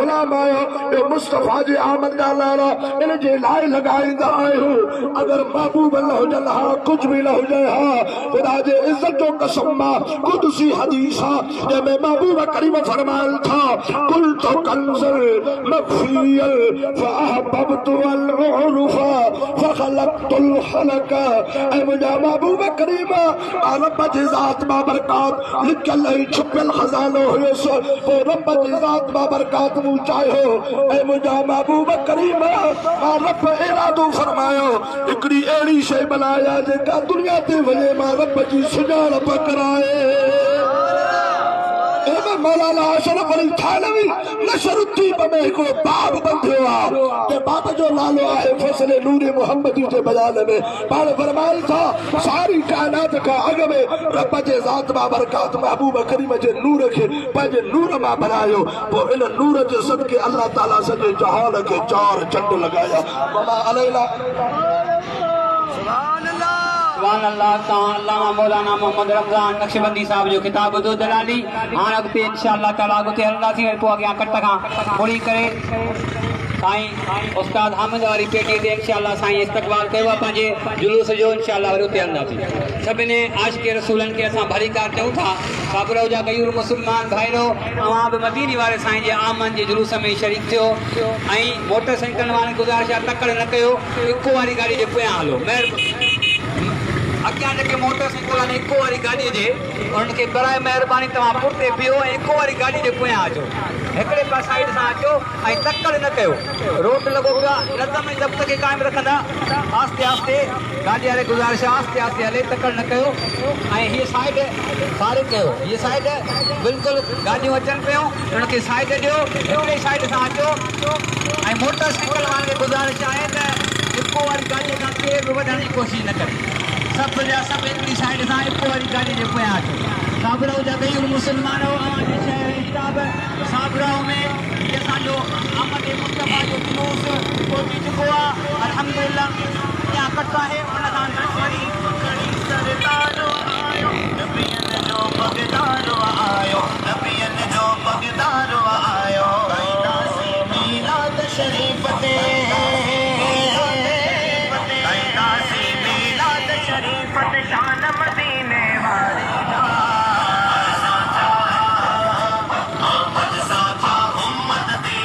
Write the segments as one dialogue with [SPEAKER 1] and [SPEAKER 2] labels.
[SPEAKER 1] गुलाम आयो ए मुस्तफा जी आमद दा नारा इन जे लाए लगाईंदा आयो अगर महबूब अल्लाह जल्ला कुछ भी न हो जाए हां खुदा जे इज्जत जो कसम कुदसी हदीस जे में महबूब करीम फरमाया था कुल तो कंजल मखफियल फअहबबतु अल उरुफा फखलक़तुल हलका ए मुझा महबूब करीम रब जी जात बाबरकात लिखल है छुपल खजानो है सो वो रब जी जात बाबरकात मु चाहो ए मुझा महबूब करीम रब इरादो फरमायो एकड़ी एड़ी शे बनाया जेका दुनिया ते वने मा रब जी सुजान पकराए मौलाना अशरफ अली थानवी नशरुद्दीन में एक बाब बंधियो आ के बाब जो नालो है फैसले नूर मोहम्मदी के बयान में पाण फरमाया था सारी कायनात का अग में रब जे जात बाबरकात महबूब करीम जे नूर के पंहिंजे नूर मां बनायो वो इन नूर जे सदके अल्लाह ताला सजे जहान के चार चंड लगाया वमा अलैना
[SPEAKER 2] सुभान अल्लाह ताला अल्लामा मौलाना मोहम्मद रमजान नक्शबंदी साहब जो किताब दो दलाली हां अगते इंशाअल्लाह ताला अगते अल्लाह थी पो अॻियां कट खां पूरी करे साईं उस्ताद हामिद वारी पेटी ते इंशाअल्लाह साईं इस्तक़बाल कयो पंहिंजे जुलूस जो इंशाअल्लाह वरी उते हलंदासीं सभिनी आशिक़ रसूलन के असां भलीकार चऊं था काबरो जा गयूर मुसलमान भाइरो अवां बि मदीनी वारे साईं जे आमन जे जुलूस में शरीक थियो ऐं मोटरसाइकिल वारनि गुज़ारिश आहे तकड़ न कयो इको वारी गाड़ी जे पोयां हलो अॻियां जेके मोटरसाइकिल आहिनि इको वारी गाॾीअ जे उन्हनि खे बराए महिरबानी तव्हां पुठिते बीहो ऐं इको वारी गाॾी जे पोयां अचो हिकिड़े पासे साइड सां अचो ऐं तकड़ न कयो रोड लॻो पियो आहे नज़म ऐं ज़ब्त खे क़ाइमु रखंदा आस्ते आस्ते गाॾी वारे गुज़ारिश आस्ते आस्ते हले तकड़ न कयो ऐं हीअ साइड फारिग कयो हीअ साइड बिल्कुलु गाॾियूं अचनि पियूं उन्हनि खे साइड ॾियो हिकिड़े साइड सां अचो ऐं मोटरसाइकिल वारनि खे गुज़ारिश आहे त इको वारी गाॾीअ खां केर बि वधण जी कोशिशि न करे सब जा सब हिकिड़ी साइड सां इको वारी गाॾी जे पोयां अचो साबराओ जा गयूर मुसलमान अवांजे शहर किताब साबराओ में हीअ असांजो अहमद मुस्तफ़ा जो जुलूस पहुची चुको आहे अल्हम्दुलिल्लाह अॻियां कट आहे उन खां वरी सरदारो आयो नबियन जो मगदारो आयो नबियन जो मगदारो आयो कैदासी मीलाद शरीफ ते शान मदीने वाले आमद साफा उम्मत दी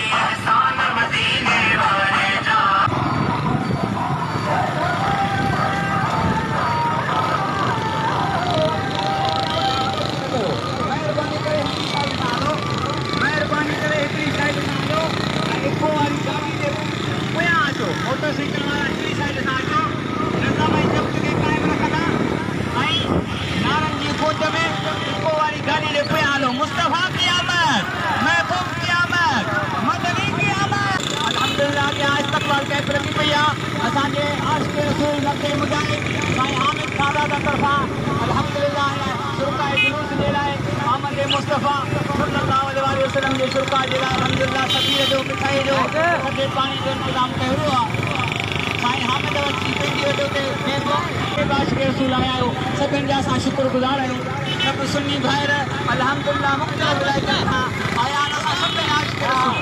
[SPEAKER 2] शान मदीने वाले जा मेहरबानी करे हिकिड़ी साइड सां अचो इको वारी गाॾी जे पोयां अचो मोटरसाइकिल वारा हिकिड़ी साइड सां अचो नज़म ऐं ज़ब्त खे क़ाइमु रखंदा नारन जी खोज में इको वारी गाड़ी ले पोयां हलो मुस्तफा की आमद महबूब की आमद मदनी की आमद अल्हम्दुलिल्लाह के आज तक वाल कैप रखी पई आहे असांजे आशिक़ रसूल नबी मुजाहिद साईं हामिद खादा दा तरफा अल्हम्दुलिल्लाह शुरकाए जुलूस जे लाइ आमद मुस्तफा सल्लल्लाहु अलैहि वसल्लम जे शुरका जे लाइ अल्हम्दुलिल्लाह सफ़ीर जो मिठाई जो सॼे पाणी जो इंतज़ाम कयो आहे साईं हामिद जी पंहिंजी वजह ते मेज़बान आशिक़ रसूल आया आहियो सभिनि जा असां शुक्रगुज़ार आहियूं सब सुन्नी भाइर अल्हम्दुलिल्लाह मुख़्तलिफ़ इलाइक़नि खां आया आहिनि असां सभिनी आशिक़ रसूल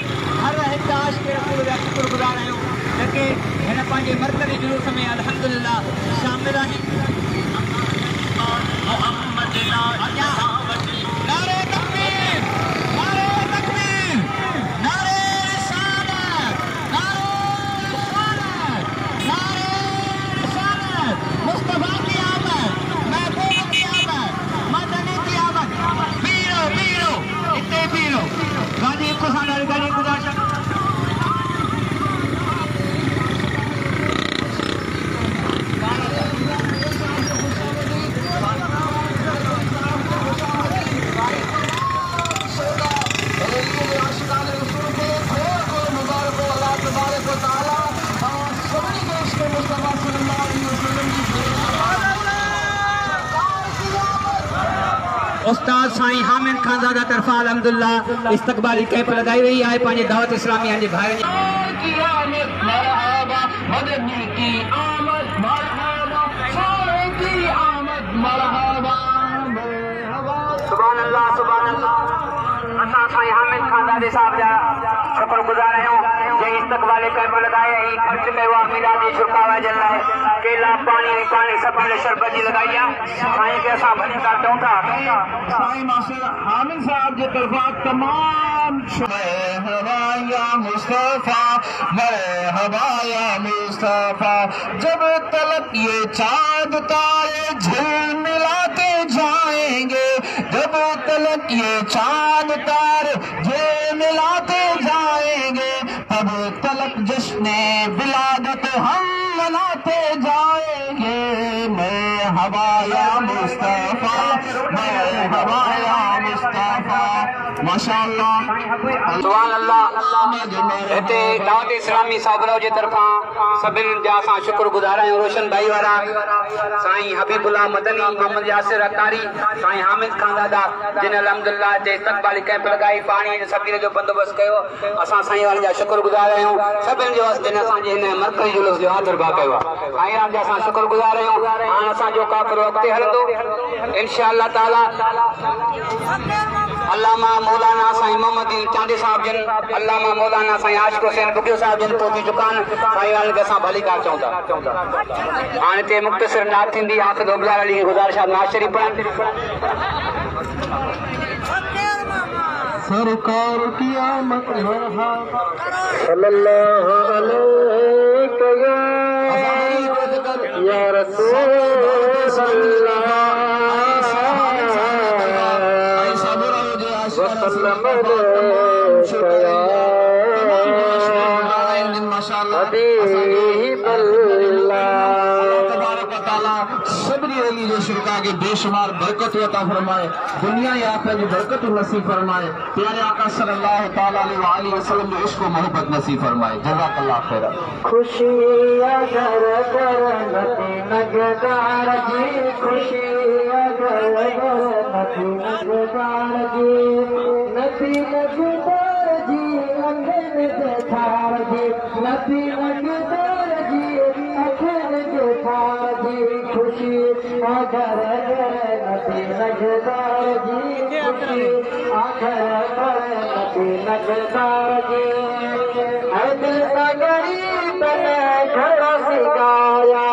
[SPEAKER 2] हर हिकु आशिक़ रसूल जा शुक्रगुज़ार आहियूं जेके हिन पंहिंजे मरकज़ी जुलूस में अल्हम्दुलिल्लाह शामिल आहिनि नारे तकबीर नारे तकबीर नारे रिसालत नारे रिसालत मुस्तफा की आमद महबूब की आमद मदनी की आमद पीरो पीरो इतने पीरो गाड़ी को साड़ी गाड़ी गुजारिश उस्ताद साईं हामिद खानज़ादा तरफा अल्हम्दुलिल्लाह इस्तक़बाली कैंप लगाई वही है पंहिंजे दावत इस्लामिया जे भाइरनि सुभान अल्लाह असां साईं हामिद खान दादे साहब जा शुक्रगुज़ार आहियूं जंहिं इस्तक़बाल कैंप लगाए ऐं ख़र्च कयो आहे मीलादी छुटकारा जे लाइ केला पाणी सभिनी शरबत जी लॻाई आहे साईं खे असां भलीकार चऊं था
[SPEAKER 1] साईं मास्टर हामिद साहब जे तरफ़ां तमाम मरहबा या मुस्तफा मरहबा या मुस्तफा जब तलक ये चांद तारे झिलमिलाते जाएंगे जब तलक ये चांद तारे झिलमिलाते जाएंगे तब तलक जश्न विलादत हम मनाते जाएंगे मरहबा या मुस्तफा मरहबा या मुस्तफा माशाअल्लाह
[SPEAKER 2] सुभान अल्लाह हिते दावत इस्लामी साबराव जे तरफ़ां सभिनी जा असां शुक्रगुज़ार आहियूं रोशन भाई वारा साईं हबीबुल्लाह मदनी मोहम्मद यासिर अतारी साईं हामिद खान दादा जिन अल्हम्दुलिल्लाह हिते इस्तक़बाली कैंप लॻाई पाणी सभिनी जो बंदोबस्तु कयो असां साईं वारनि जा शुक्रगुज़ार आहियूं सभिनी जो जिन असांजे हिन मरकज़ी जुलूस जो हाज़िर कयो आहे साईं राम जा असां शुक्रगुज़ार आहियूं हाणे असांजो काफ़िलो अॻिते हलंदो इंशाअल्लाह ताला अल्लामा मौलाना साईं मोहम्मद चांदी साहब जन अल्लामा मौलाना साईं आशिक़ हुसैन बुगियो साहब जन पहुची चुका आहिनि साईं वारनि खे असां भलीकार चऊं था हाणे हिते मुख़्तसिर नात थींदी आख़िर गुज़ार अली खे गुज़ारिश आहे नात शरीफ़ पढ़नि
[SPEAKER 1] सरकार की आमद मरहबा सल्लल्लाहु अलैहि या रसूल सभी जो शिरका के बेशुमार बरकत अता फरमाए दुनिया या आखिरत की बरकत नसीब फरमाए प्यारे आका सल्लल्लाहु तआला अलैहि वसल्लम जो इश्क और मोहब्बत नसीब फरमाए जज़ाकल्लाह खैर खुशी अगर कर नबी नगदार जी खुशी अगर नबी नगदार जी नबी नगदार जी अंगन के थार जी नबी नगदार जी अंगन के थार जी खुशी अगर नबी नगदार जी खुशी अगर नबी नगदार जी दिल का गरीब ने घर सिखाया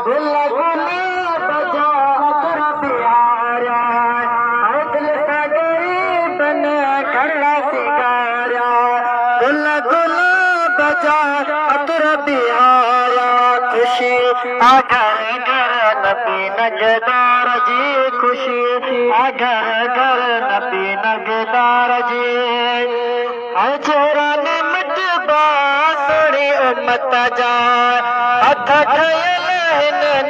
[SPEAKER 1] दिल गुलाब बजा कर प्यारा दिल का गरीब ने घर सिखाया दिल गुलाब बजा कर प्यारा खुशी अगर नबी नगदार जी खुशी अगर नबी नगदार जी अजरा ने मिटबा सोनी उम्मत जाए हथ ठयल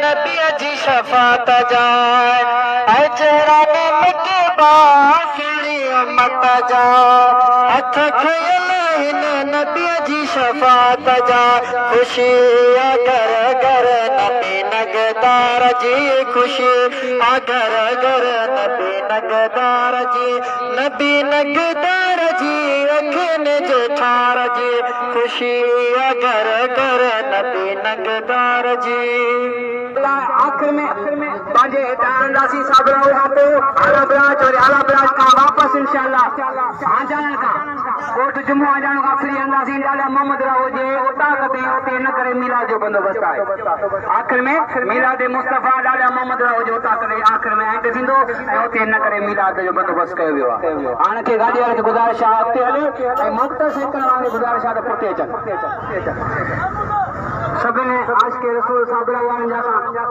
[SPEAKER 1] नबी जी शफात जाए अजरा ने मिटबा सोनी उम्मत जाए हथ ठयल नबी जी शफात जाए खुशी अगर नबी नगदार जी खुशी अगर नबी नगदार जी अखिन जे ठार जी खुशी अगर नबी नगदार जी आखिर में बाजे अंदासी साबराव खां आला ब्रांच और आला ब्रांच का वापस इंशाअल्लाह आ जाने का कोट जुम्मो आ जाने का फ्री अंदासी डाला मोहम्मद राव जे उता कते उते न करे मिलाद जो बंदोबस्त है आखिर में मिलाद मुस्तफा डाला मोहम्मद राव जो उता करे आखिर में एंड थींदो ऐं उते न करे मिलाद जो बंदोबस्त कयो वियो आहे हाणे के गाड़ी वाले खे गुज़ारिश आहे अॻिते हले ऐं मुख़्तसिर करण वारे गुज़ारिश आहे त पुठिते अचनि सभिनी आशिक़ रसूल साबरा वारनि जा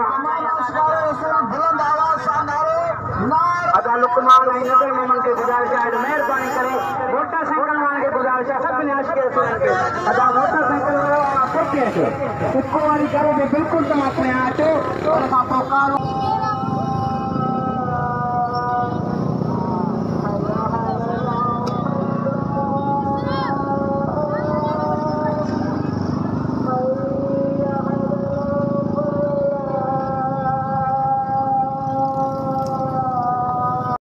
[SPEAKER 1] बुलंद आवाज़ सां नारे अदा लुकमान ऐं नज़र मोहम्मद खे गुज़ारिश आहे त महिरबानी करे मोटरसाइकिल वारनि खे गुज़ारिश आहे सभिनी आशिक़ रसूल खे अदा मोटरसाइकिल वारा पुठिते अचो हिकु वारी करे बिल्कुलु तव्हां खणिया अचो हुन खां पोइ कारो